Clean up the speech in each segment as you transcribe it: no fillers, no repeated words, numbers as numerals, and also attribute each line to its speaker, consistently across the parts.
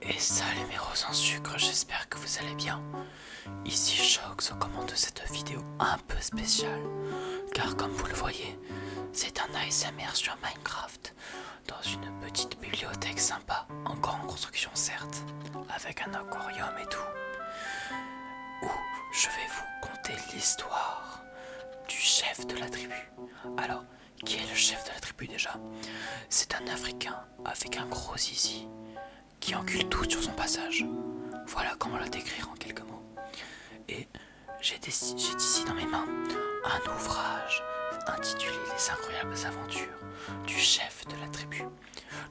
Speaker 1: Et salut mes roses en sucre, j'espère que vous allez bien. Ici Shox aux commandes de cette vidéo un peu spéciale, car comme vous le voyez, c'est un ASMR sur Minecraft, dans une petite bibliothèque sympa, encore en construction certes, avec un aquarium et tout, où je vais vous conter l'histoire du chef de la tribu. Alors, qui est le chef de la tribu déjà? C'est un Africain avec un gros zizi qui encule tout sur son passage. Voilà comment la décrire en quelques mots. Et j'ai ici dans mes mains un ouvrage intitulé Les incroyables aventures du chef de la tribu.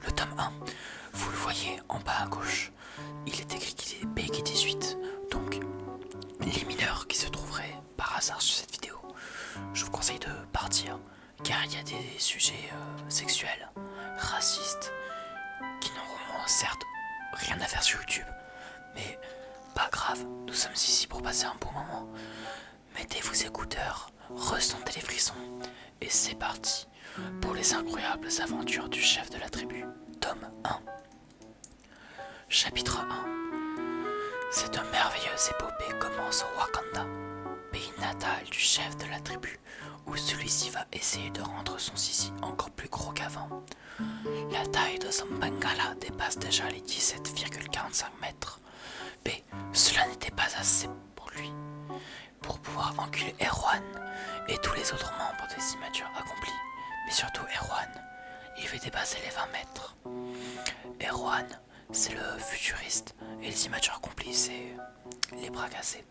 Speaker 1: Le tome 1, vous le voyez en bas à gauche, il est écrit qu'il est PEGI 18, donc les mineurs qui se trouveraient par hasard sur cette vidéo, je vous conseille de partir, car il y a des sujets sexuels, racistes, qui n'auront certes rien à faire sur YouTube, mais pas grave, nous sommes ici pour passer un bon moment. Mettez vos écouteurs, ressentez les frissons, et c'est parti pour les incroyables aventures du chef de la tribu, tome 1. Chapitre 1. Cette merveilleuse épopée commence au Wakanda, pays natal du chef de la tribu, où celui-ci va essayer de rendre son zizi encore plus gros qu'avant. La taille de son bengala dépasse déjà les 17,45 mètres, mais cela n'était pas assez pour lui. Pour pouvoir enculer Erwan et tous les autres membres des immatures accomplis, mais surtout Erwan, il fait dépasser les 20 mètres. Erwan, c'est le futuriste, et les immatures accomplis, c'est les bras cassés.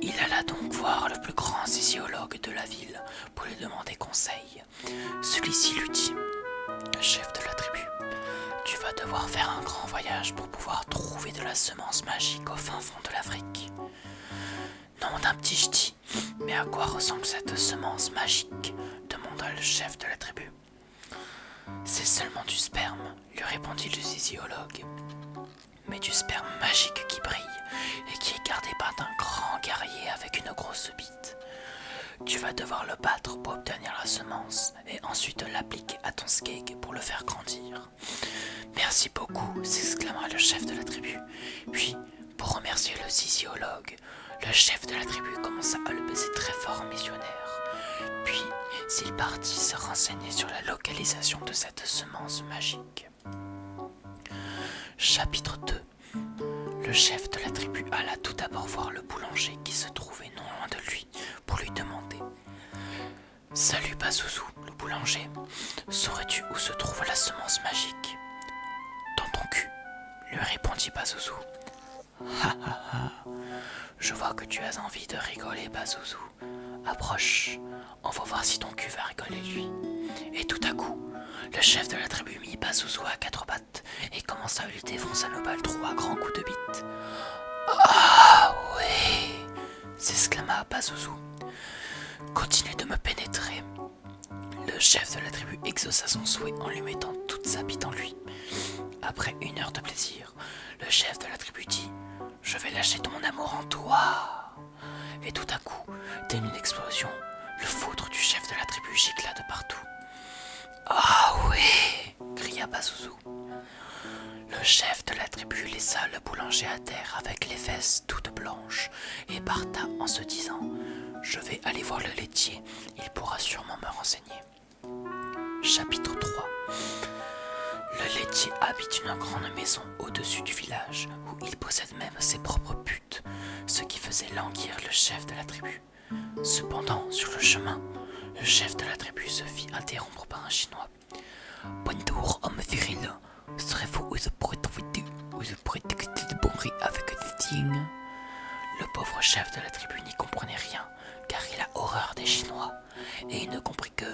Speaker 1: Il alla donc voir le plus grand physiologue de la ville pour lui demander conseil. Celui-ci lui dit: chef de la tribu, tu vas devoir faire un grand voyage pour pouvoir trouver de la semence magique au fin fond de l'Afrique. Nom d'un petit ch'ti, mais à quoi ressemble cette semence magique? Demanda le chef de la tribu. C'est seulement du sperme, lui répondit le physiologue. Mais du sperme magique qui brille et qui est gardé par un grand guerrier avec une grosse bite. Tu vas devoir le battre pour obtenir la semence et ensuite l'appliquer à ton skeg pour le faire grandir. Merci beaucoup, s'exclama le chef de la tribu. Puis, pour remercier le physiologue, le chef de la tribu commença à le baiser très fort en missionnaire. Puis, il partit se renseigner sur la localisation de cette semence magique. Chapitre 2. Le chef de la tribu alla tout d'abord voir le boulanger qui se trouvait non loin de lui pour lui demander: Salut Pazuzu, le boulanger, saurais-tu où se trouve la semence magique? Dans ton cul, lui répondit Pazuzu. Ha ha ha, je vois que tu as envie de rigoler, Pazuzu. Approche, on va voir si ton cul va rigoler lui. Et tout à coup, le chef de la tribu mit Pazuzu à quatre pattes et commença à lui défoncer le bal trou à grands coups de bite. Ah oui, s'exclama Pazuzu. Continue de me pénétrer. Le chef de la tribu exauça son souhait en lui mettant toute sa bite en lui. Après 1 heure de plaisir, le chef de la tribu dit: je vais lâcher ton amour en toi. Et tout à coup, tel une explosion, le foutre du chef de la tribu gicla de partout. Ah oui, cria Pazuzu. Le chef de la tribu laissa le boulanger à terre avec les fesses toutes blanches et parta en se disant: je vais aller voir le laitier, il pourra sûrement me renseigner. Chapitre 3. Le laitier habite une grande maison au-dessus du village où il possède même ses propres putes, ce qui faisait languir le chef de la tribu. Cependant, sur le chemin, le chef de la tribu se fit interrompre par un chinois. Bonjour, homme viril, serez-vous où je pourrais discuter de bonneries avec des tiens? Le pauvre chef de la tribu n'y comprenait rien, car il a horreur des Chinois, et il ne comprit que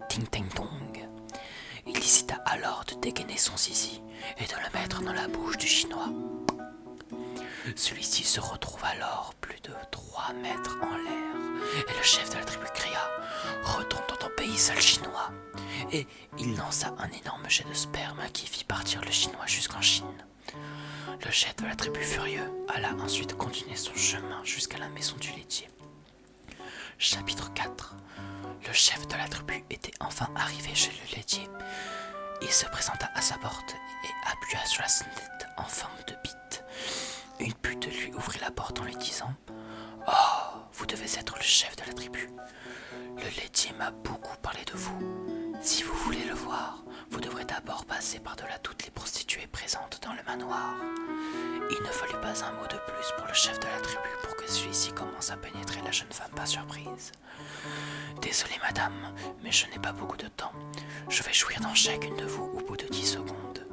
Speaker 1: ting ting tong. Il décida alors de dégainer son zizi et de le mettre dans la bouche du Chinois. Celui-ci se retrouve alors plus de 3 mètres en l'air, et le chef de la tribu cria: retourne dans ton pays, sale Chinois. Et il lança un énorme jet de sperme qui fit partir le Chinois jusqu'en Chine. Le chef de la tribu furieux alla ensuite continuer son chemin jusqu'à la maison du laitier. Chapitre 4. Le chef de la tribu était enfin arrivé chez le laitier. Il se présenta à sa porte et appuya sur la sonnette en forme de bite. Une pute lui ouvrit la porte en lui disant « Oh, vous devez être le chef de la tribu. Le laitier m'a beaucoup parlé de vous. Si vous voulez le voir, vous devrez d'abord passer par-delà toutes les prostituées présentes dans le manoir. » Il ne fallut pas un mot de plus pour le chef de la tribu pour que celui-ci commence à pénétrer la jeune femme par surprise. « Désolé madame, mais je n'ai pas beaucoup de temps. Je vais jouir dans chacune de vous au bout de 10 secondes. »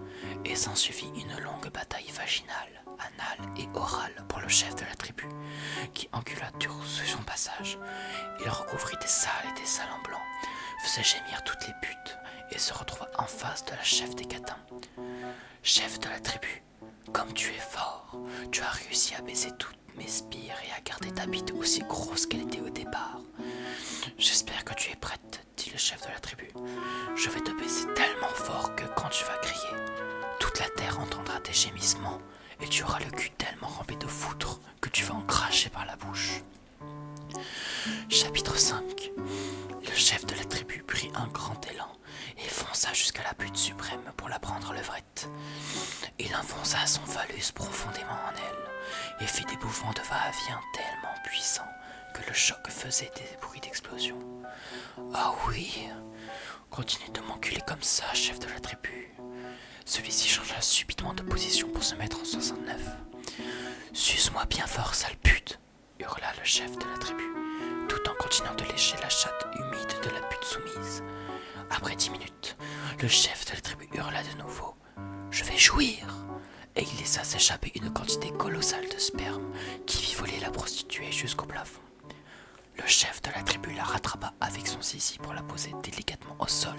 Speaker 1: Et s'ensuivit une longue bataille vaginale, anale et orale pour le chef de la tribu, qui encula dur sur son passage. Il recouvrit des salles et des salles en blanc, faisait gémir toutes les putes et se retrouva en face de la chef des catins. « Chef de la tribu, comme tu es fort, tu as réussi à baiser toutes mes spires et à garder ta bite aussi grosse qu'elle était au départ. J'espère que tu es prête, dit le chef de la tribu. Je vais te baiser tellement fort que quand tu vas crier, toute la terre entendra tes gémissements et tu auras le cul tellement rempli de foutre que tu vas en cracher par la bouche. » Chapitre 5. Le chef de la tribu prit un grand élan et fonça jusqu'à la pute suprême pour la prendre levrette. Il enfonça son phallus profondément en elle et fit des mouvements de va-et-vient tellement puissants que le choc faisait des bruits d'explosion. « Ah oui, continue de m'enculer comme ça, chef de la tribu. » Celui-ci changea subitement de position pour se mettre en 69. « Suce-moi bien fort, sale pute !» hurla le chef de la tribu, tout en continuant de lécher la chatte humide de la pute soumise. Après 10 minutes, le chef de la tribu hurla de nouveau « Je vais jouir !» et il laissa s'échapper une quantité colossale de sperme qui fit voler la prostituée jusqu'au plafond. Le chef de la tribu la rattrapa avec son zizi pour la poser délicatement au sol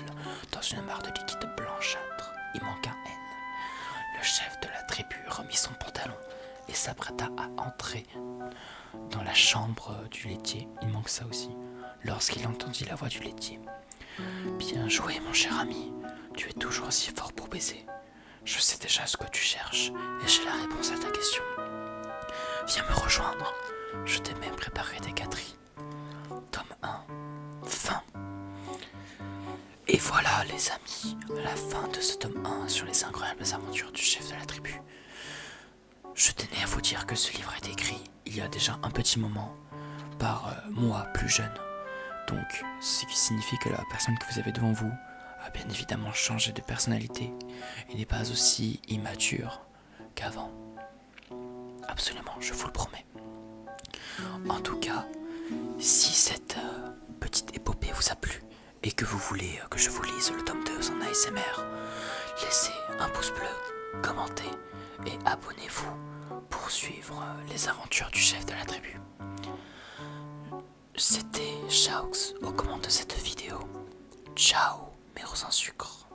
Speaker 1: dans une mare de liquide blanchâtre. Il manqua haine. Le chef de la tribu remit son pantalon et s'apprêta à entrer dans la chambre du laitier. Il manque ça aussi. Lorsqu'il entendit la voix du laitier. « Bien joué, mon cher ami. Tu es toujours aussi fort pour baiser. Je sais déjà ce que tu cherches et j'ai la réponse à ta question. Viens me rejoindre. Je t'ai même préparé des gâteries. » Tome 1. Fin. Et voilà les amis, la fin de ce tome 1 sur les incroyables aventures du chef de la tribu. Je tenais à vous dire que ce livre a été écrit il y a déjà un petit moment par moi plus jeune. Donc ce qui signifie que la personne que vous avez devant vous a bien évidemment changé de personnalité et n'est pas aussi immature qu'avant. Absolument, je vous le promets. En tout cas, si cette petite épopée vous a plu et que vous voulez que je vous lise le tome 2 en ASMR, laissez un pouce bleu, commentez et abonnez-vous pour suivre les aventures du chef de la tribu. C'était Shaux aux commandes de cette vidéo. Ciao, mes roses en sucre.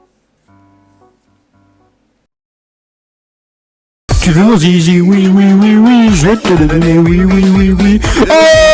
Speaker 2: Tu veux mon zizi, oui, oui, oui, oui, je vais te le donner, oui, oui, oui, oui. Oh